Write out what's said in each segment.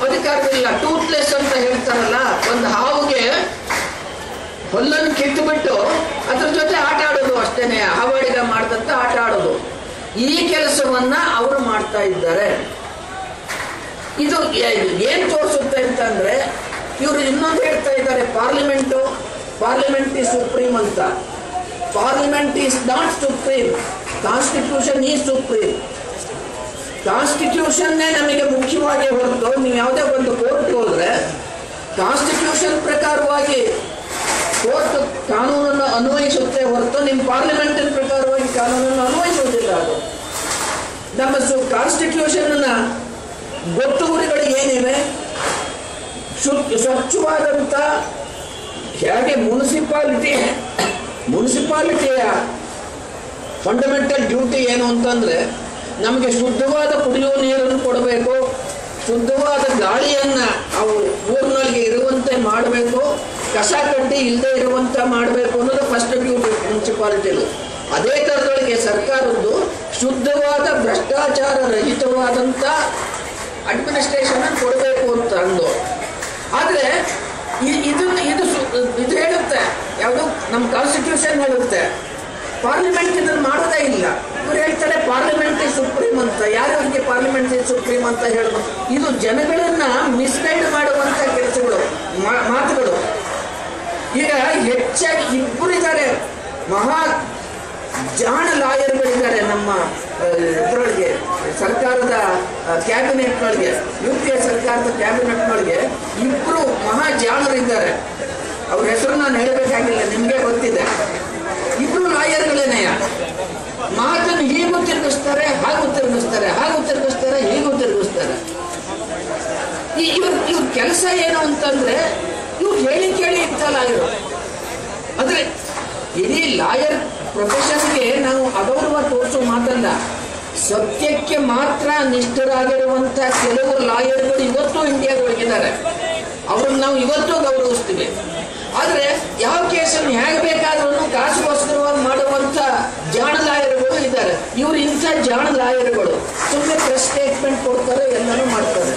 ಅಧಿಕಾರವಿಲ್ಲ. ಟೂತ್ಲೆಸ್ ಅಂತ ಹೇಳ್ತಾರಲ್ಲ, ಒಂದು ಹಾವಿಗೆ ಹೊಲ್ಲನ್ನು ಕಿತ್ತುಬಿಟ್ಟು ಅದ್ರ ಜೊತೆ ಆಟ ಆಡೋದು ಅಷ್ಟೇನೆ, ಹಾವಾಡಿಗ ಮಾಡ್ದಂತ ಆಟ ಆಡೋದು. ಈ ಕೆಲಸವನ್ನ ಅವರು ಮಾಡ್ತಾ ಇದ್ದಾರೆ. ಇದು ಏನ್ ತೋರಿಸುತ್ತೆ ಅಂತಂದ್ರೆ, ಇವರು ಇನ್ನೊಂದು ಹೇಳ್ತಾ ಇದ್ದಾರೆ, ಪಾರ್ಲಿಮೆಂಟ್ ಈಸ್ ಸುಪ್ರೀಂ ಅಂತ. Parliament is not supreme, constitution is supreme. ಕಾನ್ಸ್ಟಿಟ್ಯೂಷನ್ನೇ ನಮಗೆ ಮುಖ್ಯವಾಗಿ ಹೊರತು, ನೀವು ಯಾವುದೇ ಒಂದು ಕೋರ್ಟ್ಗೆ ಹೋದ್ರೆ ಕಾನ್ಸ್ಟಿಟ್ಯೂಷನ್ ಪ್ರಕಾರವಾಗಿ ಕೋರ್ಟ್ ಕಾನೂನನ್ನು ಅನ್ವಯಿಸುತ್ತೆ ಹೊರತು ನಿಮ್ಮ ಪಾರ್ಲಿಮೆಂಟಿನ ಪ್ರಕಾರವಾಗಿ ಕಾನೂನನ್ನು ಅನ್ವಯಿಸುವುದಿಲ್ಲ. ಅದು ನಮ್ಮ ಕಾನ್ಸ್ಟಿಟ್ಯೂಷನ್ ಗೊತ್ತುಗುರಿಗಳು ಏನಿವೆ, ಸ್ವಚ್ಛವಾದಂಥ, ಹೇಗೆ ಮುನ್ಸಿಪಾಲಿಟಿಯ ಫಂಡಮೆಂಟಲ್ ಡ್ಯೂಟಿ ಏನು ಅಂತಂದ್ರೆ, ನಮಗೆ ಶುದ್ಧವಾದ ಕುಡಿಯುವ ನೀರನ್ನು ಕೊಡಬೇಕು, ಶುದ್ಧವಾದ ಗಾಳಿಯನ್ನ ಅವು ಊರಿನೊಳಗೆ ಇರುವಂತೆ ಮಾಡಬೇಕು, ಕಸ ಕಡ್ಡಿ ಇಲ್ಲದೆ ಇರುವಂತೆ ಮಾಡಬೇಕು ಅನ್ನೋದು ಫಸ್ಟ್ ಡ್ಯೂಟಿ ಮುನ್ಸಿಪಾಲಿಟಿದು. ಅದೇ ಥರದೊಳಗೆ ಸರ್ಕಾರದ್ದು ಶುದ್ಧವಾದ ಭ್ರಷ್ಟಾಚಾರ ರಹಿತವಾದಂಥ ಅಡ್ಮಿನಿಸ್ಟ್ರೇಷನ್ ಕೊಡಬೇಕು ಅಂತ ಅಂದು. ಆದರೆ ಇದು ಹೇಳುತ್ತೆ, ಯಾವುದು ನಮ್ಮ ಕಾನ್ಸ್ಟಿಟ್ಯೂಷನ್ ಹೇಳುತ್ತೆ, ಪಾರ್ಲಿಮೆಂಟ್ ಇದನ್ನು ಮಾಡೋದೇ ಇಲ್ಲ. ಇವ್ರು ಹೇಳ್ತಾರೆ ಪಾರ್ಲಿಮೆಂಟ್ ಈಸ್ ಸುಪ್ರೀಂ ಅಂತ. ಯಾರಿಗೆ ಪಾರ್ಲಿಮೆಂಟ್ ಈಸ್ ಸುಪ್ರೀಂ ಅಂತ ಹೇಳೋದು? ಇದು ಜನಗಳನ್ನ ಮಿಸ್ಗೈಡ್ ಮಾಡುವಂತ ಕೆಲಸಗಳು, ಮಾತುಗಳು. ಈಗ ಹೆಚ್ಚಾಗಿ ಇಬ್ಬರು ಇದ್ದಾರೆ, ಮಹಾ ಜಾಣ ಲಾಯರ್ಗಳಿದ್ದಾರೆ ನಮ್ಮ ಇದರೊಳಗೆ, ಸರ್ಕಾರದ ಕ್ಯಾಬಿನೆಟ್ನೊಳಗೆ, UPA ಸರ್ಕಾರದ ಕ್ಯಾಬಿನೆಟ್ನೊಳಗೆ ಇಬ್ಬರು ಮಹಾ ಜಾಣರಿದ್ದಾರೆ. ಅವ್ರ ಹೆಸರು ನಾನು ಹೇಳಬೇಕಾಗಿಲ್ಲ, ನಿಮಗೆ ಗೊತ್ತಿದೆ. ಇಬ್ರು ಲಾಯರ್ಗಳೇನೆಯ ಮಾತನ್ನು ಹೀಗೂ ತಿರುಗಿಸ್ತಾರೆ, ಹಾಗೂ ತಿರುಗಿಸ್ತಾರೆ, ಹಾಗೂ ತಿರುಗಿಸ್ತಾರೆ, ಹೀಗೂ ತಿರುಗಿಸ್ತಾರೆ. ಇವ್ರ ಕೆಲಸ ಏನು ಅಂತಂದ್ರೆ, ಇವ್ರು ಹೇಳಿ ಕೇಳಿ ಇರ್ತಲ್ಲ ಲಾಯರು. ಆದ್ರೆ ಇಡೀ ಲಾಯರ್ ಪ್ರೊಫೆಷನ್ಗೆ ನಾವು ಅಗೌರವ ತೋರಿಸೋ ಮಾತಲ್ಲ, ಸತ್ಯಕ್ಕೆ ಮಾತ್ರ ನಿಷ್ಠರಾಗಿರುವಂತ ಕೆಲವು ಲಾಯರ್ಗಳು ಇವತ್ತು ಇಂಡಿಯಾದೊಳಗಿದ್ದಾರೆ. ಅವ್ರನ್ನ ನಾವು ಇವತ್ತು ಗೌರವಿಸ್ತೀವಿ. ಆದ್ರೆ ಯಾವ ಕೇಸನ್ನು ಹೇಗೆ ಬೇಕಾದ್ರೂ ಕಾಸುಗೋಸ್ಕರವಾಗಿ ಮಾಡುವಂತ ಜಾಣ ಲಾಯರ್ಗಳು ಇದ್ದಾರೆ. ಇವರು ಇಂಥ ಜಾಣ ಲಾಯರ್ಗಳು ಸುಮ್ಮನೆ ಪ್ರೆಸ್ ಸ್ಟೇಟ್ಮೆಂಟ್ ಕೊಡ್ತಾರೆ, ಎಲ್ಲರೂ ಮಾಡ್ತಾರೆ.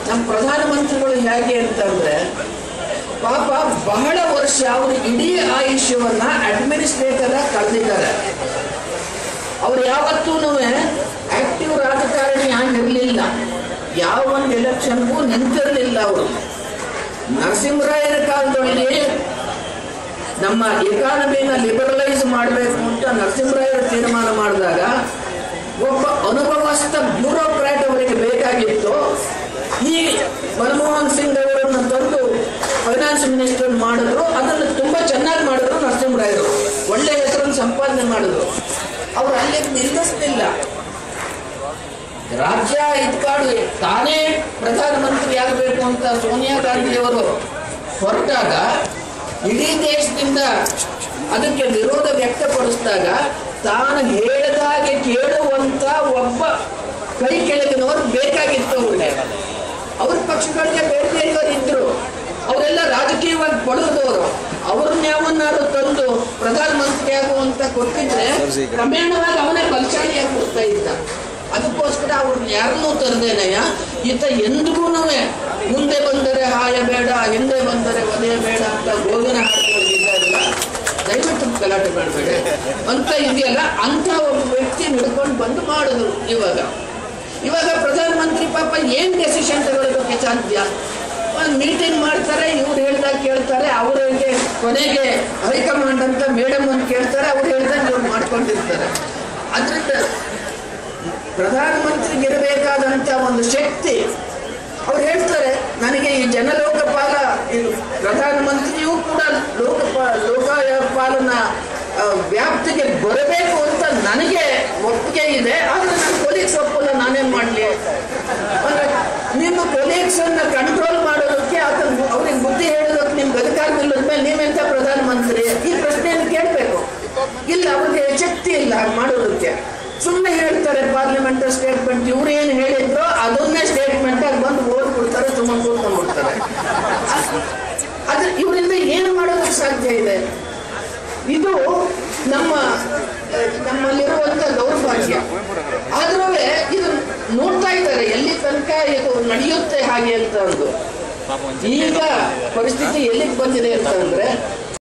ನಮ್ಮ ಪ್ರಧಾನಮಂತ್ರಿಗಳು ಹೇಗೆ ಅಂತಂದ್ರೆ, ಪಾಪ ಬಹಳ ವರ್ಷ ಅವರು ಇಡೀ ಆಯುಷ್ಯವನ್ನ ಅಡ್ಮಿನಿಸ್ಟ್ರೇಟರ್ ಕಳೆದಿದ್ದಾರೆ. ಅವ್ರು ಯಾವತ್ತೂ ಆಕ್ಟಿವ್ ರಾಜಕಾರಣಿ ಆಗಿರ್ಲಿಲ್ಲ, ಯಾವ ಒಂದು ಎಲೆಕ್ಷನ್ಗೂ ನಿಂತಿರಲಿಲ್ಲ. ಅವರು ನರಸಿಂಹರಾಯರ ಕಾಲದಲ್ಲಿ ನಮ್ಮ ಎಕಾನಮಿನ ಲಿಬರಲೈಸ್ ಮಾಡಬೇಕು ಅಂತ ನರಸಿಂಹರಾಯರು ತೀರ್ಮಾನ ಮಾಡಿದಾಗ ಒಬ್ಬ ಅನುಭವಸ್ಥ ಬ್ಯೂರೋಕ್ರಾಟ್ ಅವರಿಗೆ ಬೇಕಾಗಿತ್ತು. ಈ ಮನಮೋಹನ್ ಸಿಂಗ್ ಅವರನ್ನು ತಂದು ಫೈನಾನ್ಸ್ ಮಿನಿಸ್ಟರ್ ಮಾಡಿದ್ರು. ಅದನ್ನು ತುಂಬಾ ಚೆನ್ನಾಗಿ ಮಾಡಿದ್ರು ನರಸಿಂಹರಾಯರು, ಒಳ್ಳೆ ಹೆಸರನ್ನು ಸಂಪಾದನೆ ಮಾಡಿದ್ರು. ಅವರು ಅಲ್ಲಿ ನಿಲ್ಲಿಸಲಿಲ್ಲ. ರಾಜ್ಯ ಇಟ್ಕಾಡು ತಾನೇ ಪ್ರಧಾನಮಂತ್ರಿ ಆಗಬೇಕು ಅಂತ ಸೋನಿಯಾ ಗಾಂಧಿಯವರು ಹೊರಟಾಗ, ಇಡೀ ದೇಶದಿಂದ ಅದಕ್ಕೆ ವಿರೋಧ ವ್ಯಕ್ತಪಡಿಸಿದಾಗ, ತಾನು ಹೇಳಿದಾಗೆ ಕೇಳುವಂತ ಒಬ್ಬ ಕೈ ಕೆಳಗಿನವರು ಬೇಕಾಗಿತ್ತು. ಅವ್ರ ಪಕ್ಷಗಳಿಗೆ ಬೇರೆ ಬೇರೆಯವರು ಇದ್ರು, ಅವರೆಲ್ಲ ರಾಜಕೀಯವಾಗಿ ಬಡದವರು. ಅವ್ರನ್ನ ಯಾವನ್ನಾರು ತಂದು ಪ್ರಧಾನಮಂತ್ರಿ ಆಗುವಂತ ಕೊಟ್ಟಿದ್ರೆ ಕ್ರಮೇಣವಾಗಿ ಅವನೇ ಬಲಶಾಲಿಯಾಗಿ ಕೊಡ್ತಾ ಇದ್ದ. ಅದಕ್ಕೋಸ್ಕರ ಅವ್ರನ್ನ ಯಾರನ್ನೂ ತರದೇನೆಯ ಈತ ಎಂದಿಗೂ ಮುಂದೆ ಬಂದರೆ ಹಾಯ ಬೇಡ, ಹಿಂದೆ ಬಂದರೆ ಒದೆಯ ಬೇಡ ಅಂತ ಗೋವಿನ ಹಾಡುಗಳಿದ್ದಾರಲ್ಲ, ದಯವಿಟ್ಟು ಗಲಾಟೆ ಮಾಡಬೇಡ ಅಂತ ಇದೆಯಲ್ಲ, ಅಂತ ಒಬ್ಬ ವ್ಯಕ್ತಿ ನಡ್ಕೊಂಡು ಬಂದು ಮಾಡಿದ್ರು. ಇವಾಗ ಪ್ರಧಾನಮಂತ್ರಿ ಪಾಪ ಏನ್ ಡೆಸಿಷನ್ ತಗೊಳ್ಳೋದಕ್ಕೆ ಸಾಧ್ಯ? ಒಂದು ಮೀಟಿಂಗ್ ಮಾಡ್ತಾರೆ, ಇವ್ರು ಹೇಳ್ದಾಗ ಕೇಳ್ತಾರೆ, ಅವ್ರಿಗೆ ಕೊನೆಗೆ ಹೈಕಮಾಂಡ್ ಅಂತ ಮೇಡಮ್ ಅಂತ ಕೇಳ್ತಾರೆ, ಅವ್ರು ಹೇಳ್ದಾಗ ಇವ್ರು ಮಾಡ್ಕೊಂಡಿರ್ತಾರೆ. ಅದರಿಂದ ಪ್ರಧಾನಮಂತ್ರಿಗೆ ಇರಬೇಕಾದಂತ ಒಂದು ಶಕ್ತಿ, ಅವ್ರು ಹೇಳ್ತಾರೆ, ನನಗೆ ಈ ಜನಲೋಕಪಾಲ, ಪ್ರಧಾನಮಂತ್ರಿಯೂ ಕೂಡ ಲೋಕಪಾಲನ ವ್ಯಾಪ್ತಿಗೆ ಬರಬೇಕು ಅಂತ ನನಗೆ ಒಪ್ಪಿಗೆ ಇದೆ. ಆದ್ರೆ ನನ್ನ ಕೊಲೀಗ್ಸ್ ಒಪ್ಪಲ್ಲ, ನಾನೇನ್ ಮಾಡ್ಲಿ? ಅಂದ್ರೆ ನಿಮ್ಮ ಕೊಲೀಗ್ಸ್ ಅನ್ನ ಕಂಟ್ರೋಲ್ ಮಾಡೋದಕ್ಕೆ, ಅವ್ರಿಗೆ ಬುದ್ಧಿ ಹೇಳೋದಕ್ಕೆ ನಿಮ್ಗೆ ಅಧಿಕಾರವಿಲ್ಲದ್ಮೇಲೆ ನೀವೆಂತ ಪ್ರಧಾನಮಂತ್ರಿ? ಈ ಪ್ರಶ್ನೆಯನ್ನು ಕೇಳಬೇಕು. ಇಲ್ಲ, ಅವ್ರಿಗೆ ಶಕ್ತಿ ಇಲ್ಲ ಮಾಡೋದಕ್ಕೆ. ಸುಮ್ಮನೆ ಹೇಳ್ತಾರೆ ಪಾರ್ಲಿಮೆಂಟ್ ಸ್ಟೇಟ್ಮೆಂಟ್, ಇವ್ರು ಏನು ಹೇಳಿದ್ರು ಅದನ್ನೇ ಸ್ಟೇಟ್ಮೆಂಟ್ ಆಗಿ ಬಂದು ಓದ್ಬಿಡ್ತಾರೆ, ಸುಮ್ಮನೆ ಕೂತ್ಕೊಂಡ್ಬಿಡ್ತಾರೆ. ಆದ್ರೆ ಇವರಿಂದ ಏನು ಮಾಡೋದಕ್ಕೆ ಸಾಧ್ಯ ಇದೆ? ಇದು ನಮ್ಮಲ್ಲಿರುವಂತ ದೌರ್ಭಾಗ್ಯ. ಆದ್ರೂ ಇದು ನೋಡ್ತಾ ಇದ್ದಾರೆ, ಎಲ್ಲಿ ತನಕ ಇದು ನಡೆಯುತ್ತೆ ಹಾಗೆ ಅಂತ ಅಂದು. ಈಗ ಪರಿಸ್ಥಿತಿ ಎಲ್ಲಿಗೆ ಬಂದಿದೆ ಅಂತಂದ್ರೆ